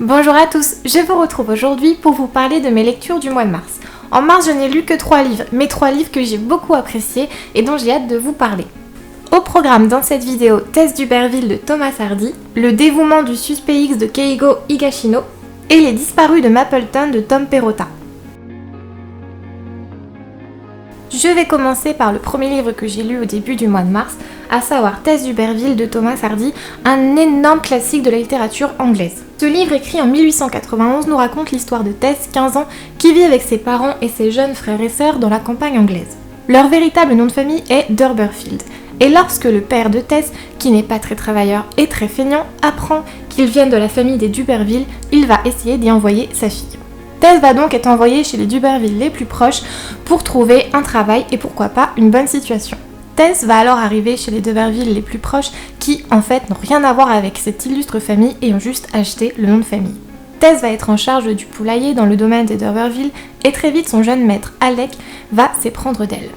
Bonjour à tous, je vous retrouve aujourd'hui pour vous parler de mes lectures du mois de mars. En mars, je n'ai lu que 3 livres, mais 3 livres que j'ai beaucoup appréciés et dont j'ai hâte de vous parler. Au programme dans cette vidéo, Tess d'Uberville de Thomas Hardy, Le dévouement du suspect X de Keigo Higashino et Les disparus de Mapleton de Tom Perrotta. Je vais commencer par le premier livre que j'ai lu au début du mois de mars, à savoir Tess d'Uberville de Thomas Hardy, un énorme classique de la littérature anglaise. Ce livre écrit en 1891 nous raconte l'histoire de Tess, 15 ans, qui vit avec ses parents et ses jeunes frères et sœurs dans la campagne anglaise. Leur véritable nom de famille est Durberfield. Et lorsque le père de Tess, qui n'est pas très travailleur et très feignant, apprend qu'ils viennent de la famille des Duberville, il va essayer d'y envoyer sa fille. Tess va donc être envoyée chez les Duberville les plus proches pour trouver un travail et pourquoi pas une bonne situation. Tess va alors arriver chez les Duberville les plus proches qui en fait n'ont rien à voir avec cette illustre famille et ont juste acheté le nom de famille. Tess va être en charge du poulailler dans le domaine des Duberville et très vite son jeune maître Alec va s'éprendre d'elle.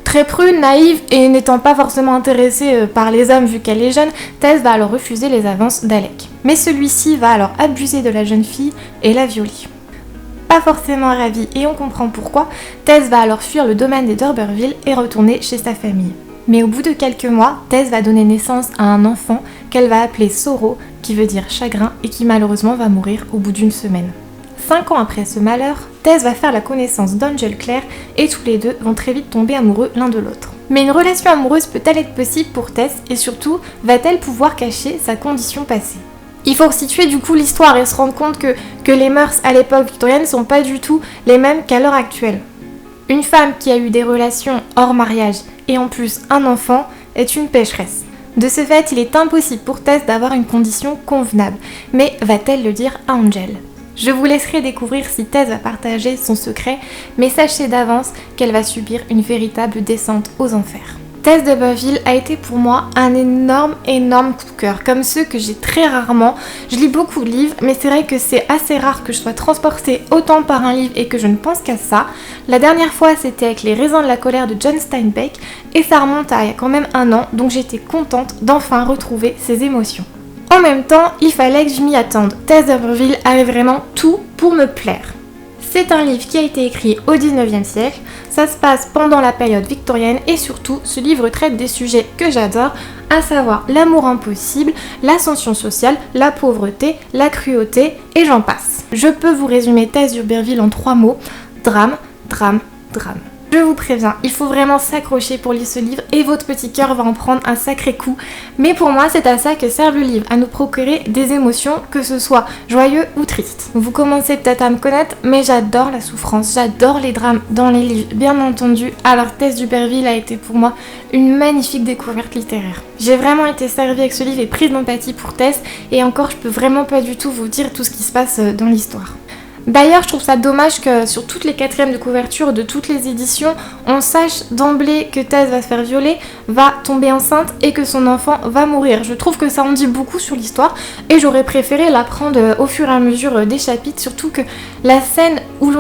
Très prune, naïve et n'étant pas forcément intéressée par les hommes vu qu'elle est jeune, Tess va alors refuser les avances d'Alec. Mais celui-ci va alors abuser de la jeune fille et la violer. Pas forcément ravie et on comprend pourquoi, Tess va alors fuir le domaine des Duberville et retourner chez sa famille. Mais au bout de quelques mois, Tess va donner naissance à un enfant qu'elle va appeler Sorrow, qui veut dire chagrin, et qui malheureusement va mourir au bout d'une semaine. 5 ans après ce malheur, Tess va faire la connaissance d'Angel Clare et tous les deux vont très vite tomber amoureux l'un de l'autre. Mais une relation amoureuse peut-elle être possible pour Tess et surtout, va-t-elle pouvoir cacher sa condition passée ? Il faut resituer du coup l'histoire et se rendre compte que les mœurs à l'époque victorienne ne sont pas du tout les mêmes qu'à l'heure actuelle. Une femme qui a eu des relations hors mariage et en plus un enfant est une pécheresse. De ce fait, il est impossible pour Tess d'avoir une condition convenable. Mais va-t-elle le dire à Angel ? Je vous laisserai découvrir si Tess va partager son secret, mais sachez d'avance qu'elle va subir une véritable descente aux enfers. Tess d'Uberville a été pour moi un énorme coup de cœur, comme ceux que j'ai très rarement. Je lis beaucoup de livres, mais c'est vrai que c'est assez rare que je sois transportée autant par un livre et que je ne pense qu'à ça. La dernière fois, c'était avec Les raisins de la colère de John Steinbeck, et ça remonte à il y a quand même un an, donc j'étais contente d'enfin retrouver ces émotions. En même temps, il fallait que je m'y attende. Tess d'Uberville avait vraiment tout pour me plaire. C'est un livre qui a été écrit au 19e siècle, ça se passe pendant la période victorienne et surtout, ce livre traite des sujets que j'adore, à savoir l'amour impossible, l'ascension sociale, la pauvreté, la cruauté et j'en passe. Je peux vous résumer Tess d'Uberville en 3 mots, drame, drame, drame. Je vous préviens, il faut vraiment s'accrocher pour lire ce livre et votre petit cœur va en prendre un sacré coup. Mais pour moi, c'est à ça que sert le livre, à nous procurer des émotions, que ce soit joyeux ou triste. Vous commencez peut-être à me connaître, mais j'adore la souffrance, j'adore les drames dans les livres, bien entendu. Alors Tess d'Uberville a été pour moi une magnifique découverte littéraire. J'ai vraiment été servie avec ce livre et prise d'empathie pour Tess, et encore, je peux vraiment pas du tout vous dire tout ce qui se passe dans l'histoire. D'ailleurs, je trouve ça dommage que sur toutes les 4e de couverture de toutes les éditions, on sache d'emblée que Tess va se faire violer, va tomber enceinte et que son enfant va mourir. Je trouve que ça en dit beaucoup sur l'histoire et j'aurais préféré l'apprendre au fur et à mesure des chapitres, surtout que la scène où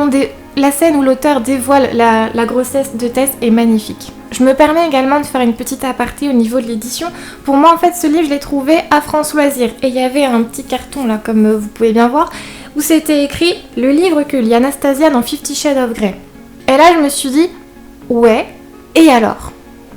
l'auteur dévoile la grossesse de Tess est magnifique. Je me permets également de faire une petite aparté au niveau de l'édition. Pour moi, en fait, ce livre, je l'ai trouvé à France Loisirs et il y avait un petit carton là, comme vous pouvez bien voir, où c'était écrit « Le livre que lit Anastasia dans 50 Shades of Grey ». Et là, je me suis dit « Ouais, et alors ?»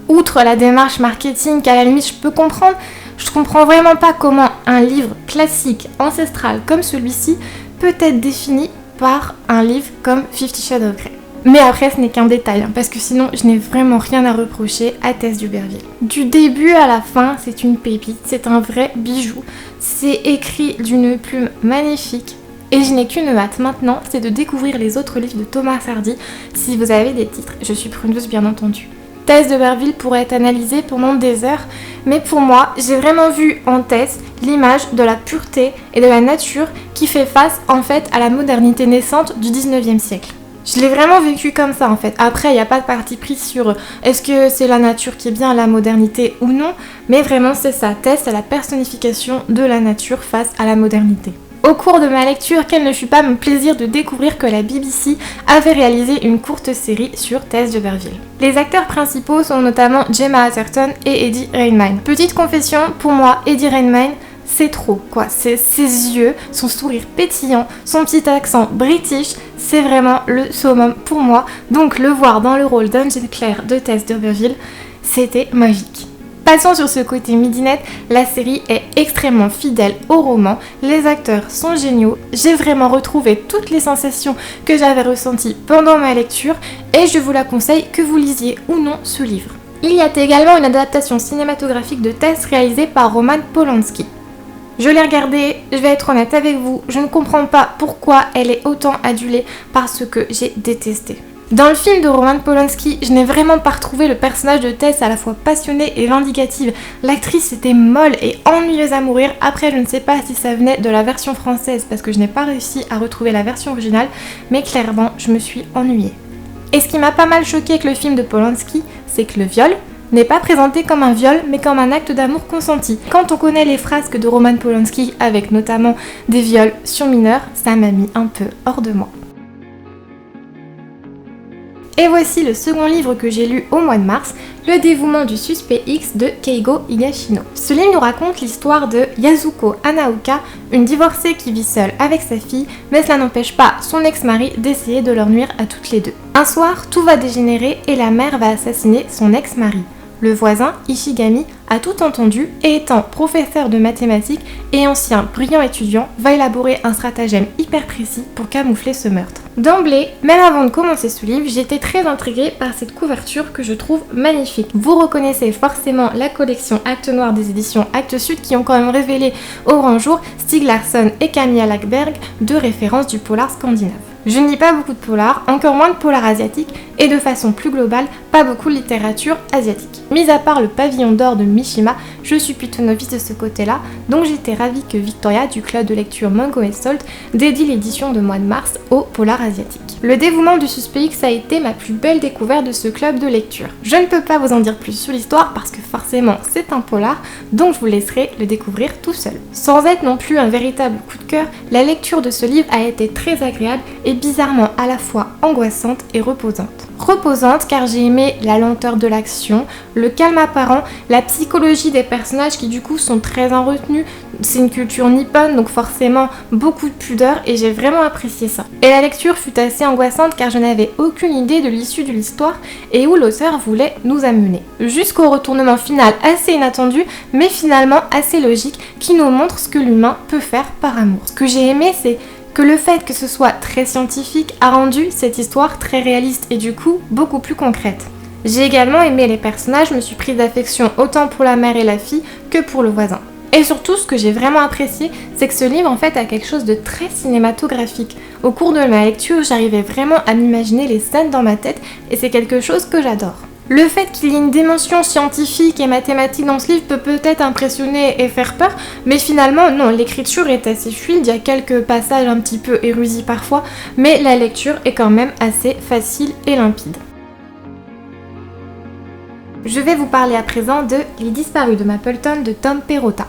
Outre la démarche marketing qu'à la limite je peux comprendre, je comprends vraiment pas comment un livre classique, ancestral comme celui-ci peut être défini par un livre comme 50 Shades of Grey. Mais après, ce n'est qu'un détail, parce que sinon, je n'ai vraiment rien à reprocher à Tess d'Uberville. Du début à la fin, c'est une pépite, c'est un vrai bijou. C'est écrit d'une plume magnifique. Et je n'ai qu'une hâte maintenant, c'est de découvrir les autres livres de Thomas Hardy. Si vous avez des titres, je suis preneuse bien entendu. Tess d'Uberville pourrait être analysée pendant des heures, mais pour moi, j'ai vraiment vu en Tess l'image de la pureté et de la nature qui fait face en fait à la modernité naissante du 19e siècle. Je l'ai vraiment vécu comme ça en fait. Après, il n'y a pas de parti pris sur est-ce que c'est la nature qui est bien la modernité ou non, mais vraiment c'est ça. Tess, c'est la personnification de la nature face à la modernité. Au cours de ma lecture, quel ne fut pas mon plaisir de découvrir que la BBC avait réalisé une courte série sur Tess d'Uberville. Les acteurs principaux sont notamment Gemma Atherton et Eddie Redmayne. Petite confession, pour moi, Eddie Redmayne, c'est trop quoi. Ses yeux, son sourire pétillant, son petit accent british, c'est vraiment le summum pour moi. Donc le voir dans le rôle d'Angel Claire de Tess d'Urberville, c'était magique. Passons sur ce côté midinette, la série est extrêmement fidèle au roman, les acteurs sont géniaux, j'ai vraiment retrouvé toutes les sensations que j'avais ressenties pendant ma lecture et je vous la conseille que vous lisiez ou non ce livre. Il y a également une adaptation cinématographique de Tess réalisée par Roman Polanski. Je l'ai regardée, je vais être honnête avec vous, je ne comprends pas pourquoi elle est autant adulée parce que j'ai détesté. Dans le film de Roman Polanski, je n'ai vraiment pas retrouvé le personnage de Tess à la fois passionnée et vindicative. L'actrice était molle et ennuyeuse à mourir. Après, je ne sais pas si ça venait de la version française parce que je n'ai pas réussi à retrouver la version originale, mais clairement, je me suis ennuyée. Et ce qui m'a pas mal choqué avec le film de Polanski, c'est que le viol n'est pas présenté comme un viol, mais comme un acte d'amour consenti. Quand on connaît les frasques de Roman Polanski, avec notamment des viols sur mineurs, ça m'a mis un peu hors de moi. Et voici le second livre que j'ai lu au mois de mars, Le dévouement du suspect X de Keigo Higashino. Ce livre nous raconte l'histoire de Yasuko Hanaoka, une divorcée qui vit seule avec sa fille, mais cela n'empêche pas son ex-mari d'essayer de leur nuire à toutes les deux. Un soir, tout va dégénérer et la mère va assassiner son ex-mari. Le voisin, Ishigami, a tout entendu et étant professeur de mathématiques et ancien brillant étudiant, va élaborer un stratagème hyper précis pour camoufler ce meurtre. D'emblée, même avant de commencer ce livre, j'étais très intriguée par cette couverture que je trouve magnifique. Vous reconnaissez forcément la collection Actes Noir des éditions Actes Sud qui ont quand même révélé au grand jour Stieg Larsson et Camilla Läckberg, deux références du polar scandinave. Je ne lis pas beaucoup de polar, encore moins de polar asiatique et de façon plus globale, pas beaucoup de littérature asiatique. Mis à part le pavillon d'or de Mishima, je suis plutôt novice de ce côté-là, donc j'étais ravie que Victoria du club de lecture Mango & Salt dédie l'édition de mois de mars au polar asiatique. Le dévouement du suspect X a été ma plus belle découverte de ce club de lecture. Je ne peux pas vous en dire plus sur l'histoire parce que forcément c'est un polar, donc je vous laisserai le découvrir tout seul. Sans être non plus un véritable coup de cœur, la lecture de ce livre a été très agréable et bizarrement à la fois angoissante et reposante. Reposante car j'ai aimé la lenteur de l'action, le calme apparent, la psychologie des personnages qui du coup sont très en retenue. C'est une culture nippone donc forcément beaucoup de pudeur et j'ai vraiment apprécié ça. Et la lecture fut assez angoissante car je n'avais aucune idée de l'issue de l'histoire et où l'auteur voulait nous amener. Jusqu'au retournement final assez inattendu mais finalement assez logique qui nous montre ce que l'humain peut faire par amour. Ce que j'ai aimé c'est que le fait que ce soit très scientifique a rendu cette histoire très réaliste et du coup beaucoup plus concrète. J'ai également aimé les personnages, je me suis prise d'affection autant pour la mère et la fille que pour le voisin. Et surtout, ce que j'ai vraiment apprécié, c'est que ce livre en fait a quelque chose de très cinématographique. Au cours de ma lecture, j'arrivais vraiment à m'imaginer les scènes dans ma tête et c'est quelque chose que j'adore. Le fait qu'il y ait une dimension scientifique et mathématique dans ce livre peut peut-être impressionner et faire peur, mais finalement non, l'écriture est assez fluide, il y a quelques passages un petit peu érudits parfois, mais la lecture est quand même assez facile et limpide. Je vais vous parler à présent de Les Disparus de Mapleton de Tom Perrotta.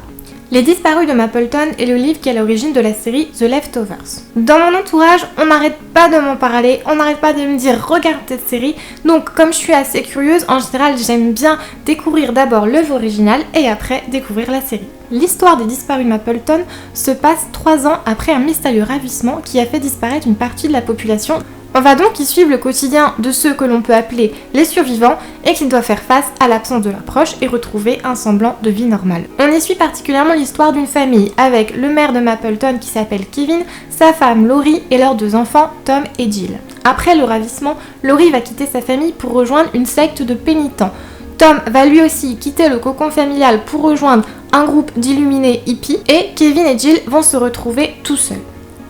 Les Disparus de Mapleton est le livre qui est à l'origine de la série The Leftovers. Dans mon entourage, on n'arrête pas de m'en parler, on n'arrête pas de me dire regarde cette série, donc comme je suis assez curieuse, en général j'aime bien découvrir d'abord l'œuvre originale et après découvrir la série. L'histoire des Disparus de Mapleton se passe 3 ans après un mystérieux ravissement qui a fait disparaître une partie de la population. On va donc y suivre le quotidien de ceux que l'on peut appeler les survivants et qui doivent faire face à l'absence de leurs proches et retrouver un semblant de vie normale. On y suit particulièrement l'histoire d'une famille avec le maire de Mapleton qui s'appelle Kevin, sa femme Laurie et leurs 2 enfants Tom et Jill. Après le ravissement, Laurie va quitter sa famille pour rejoindre une secte de pénitents. Tom va lui aussi quitter le cocon familial pour rejoindre un groupe d'illuminés hippies et Kevin et Jill vont se retrouver tout seuls.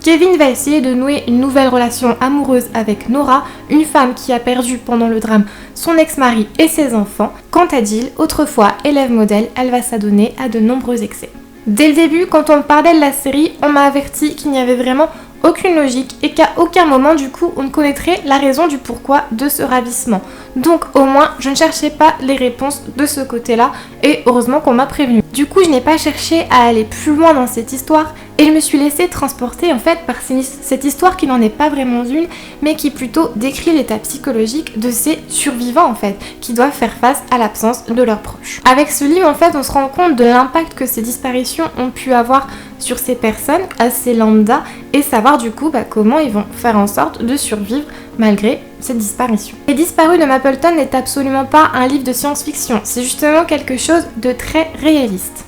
Kevin va essayer de nouer une nouvelle relation amoureuse avec Nora, une femme qui a perdu pendant le drame son ex-mari et ses enfants. Quant à Jill, autrefois élève modèle, elle va s'adonner à de nombreux excès. Dès le début, quand on me parlait de la série, on m'a averti qu'il n'y avait vraiment aucune logique et qu'à aucun moment du coup on ne connaîtrait la raison du pourquoi de ce ravissement. Donc au moins je ne cherchais pas les réponses de ce côté-là et heureusement qu'on m'a prévenu. Du coup je n'ai pas cherché à aller plus loin dans cette histoire Et je me suis laissée transporter en fait par cette histoire qui n'en est pas vraiment une, mais qui plutôt décrit l'état psychologique de ces survivants en fait, qui doivent faire face à l'absence de leurs proches. Avec ce livre en fait, on se rend compte de l'impact que ces disparitions ont pu avoir sur ces personnes assez lambda et savoir du coup comment ils vont faire en sorte de survivre malgré cette disparition. Les Disparus de Mapleton n'est absolument pas un livre de science-fiction, c'est justement quelque chose de très réaliste.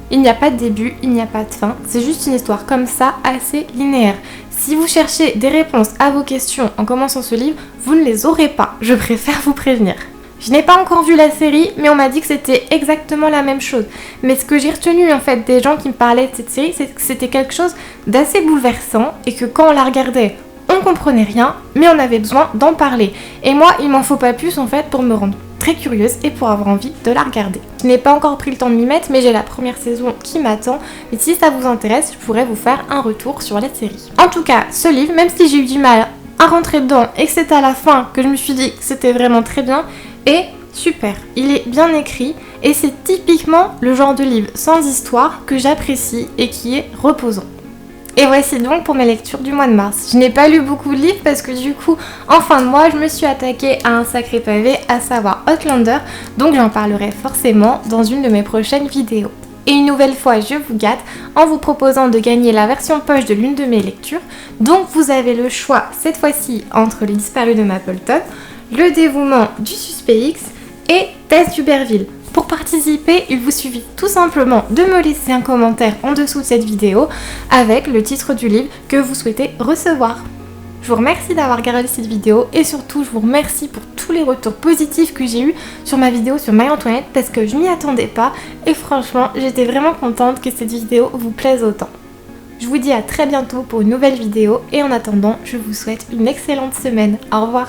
Il n'y a pas de début, il n'y a pas de fin, c'est juste une histoire comme ça, assez linéaire. Si vous cherchez des réponses à vos questions en commençant ce livre, vous ne les aurez pas, je préfère vous prévenir. Je n'ai pas encore vu la série, mais on m'a dit que c'était exactement la même chose. Mais ce que j'ai retenu en fait des gens qui me parlaient de cette série, c'est que c'était quelque chose d'assez bouleversant et que quand on la regardait, on comprenait rien, mais on avait besoin d'en parler. Et moi, il m'en faut pas plus en fait pour me rendre très curieuse et pour avoir envie de la regarder. Je n'ai pas encore pris le temps de m'y mettre, mais j'ai la première saison qui m'attend. Et si ça vous intéresse, je pourrais vous faire un retour sur la série. En tout cas, ce livre, même si j'ai eu du mal à rentrer dedans et que c'est à la fin que je me suis dit que c'était vraiment très bien, est super. Il est bien écrit et c'est typiquement le genre de livre sans histoire que j'apprécie et qui est reposant. Et voici donc pour mes lectures du mois de mars. Je n'ai pas lu beaucoup de livres parce que du coup, en fin de mois, je me suis attaquée à un sacré pavé, à savoir Outlander, donc j'en parlerai forcément dans une de mes prochaines vidéos. Et une nouvelle fois, je vous gâte en vous proposant de gagner la version poche de l'une de mes lectures. Donc vous avez le choix, cette fois-ci, entre Les Disparus de Mapleton, Le Dévouement du Suspect X et Tess d'Uberville. Pour participer, il vous suffit tout simplement de me laisser un commentaire en dessous de cette vidéo avec le titre du livre que vous souhaitez recevoir. Je vous remercie d'avoir regardé cette vidéo et surtout je vous remercie pour tous les retours positifs que j'ai eu sur ma vidéo sur Marie-Antoinette parce que je m'y attendais pas et franchement j'étais vraiment contente que cette vidéo vous plaise autant. Je vous dis à très bientôt pour une nouvelle vidéo et en attendant je vous souhaite une excellente semaine. Au revoir.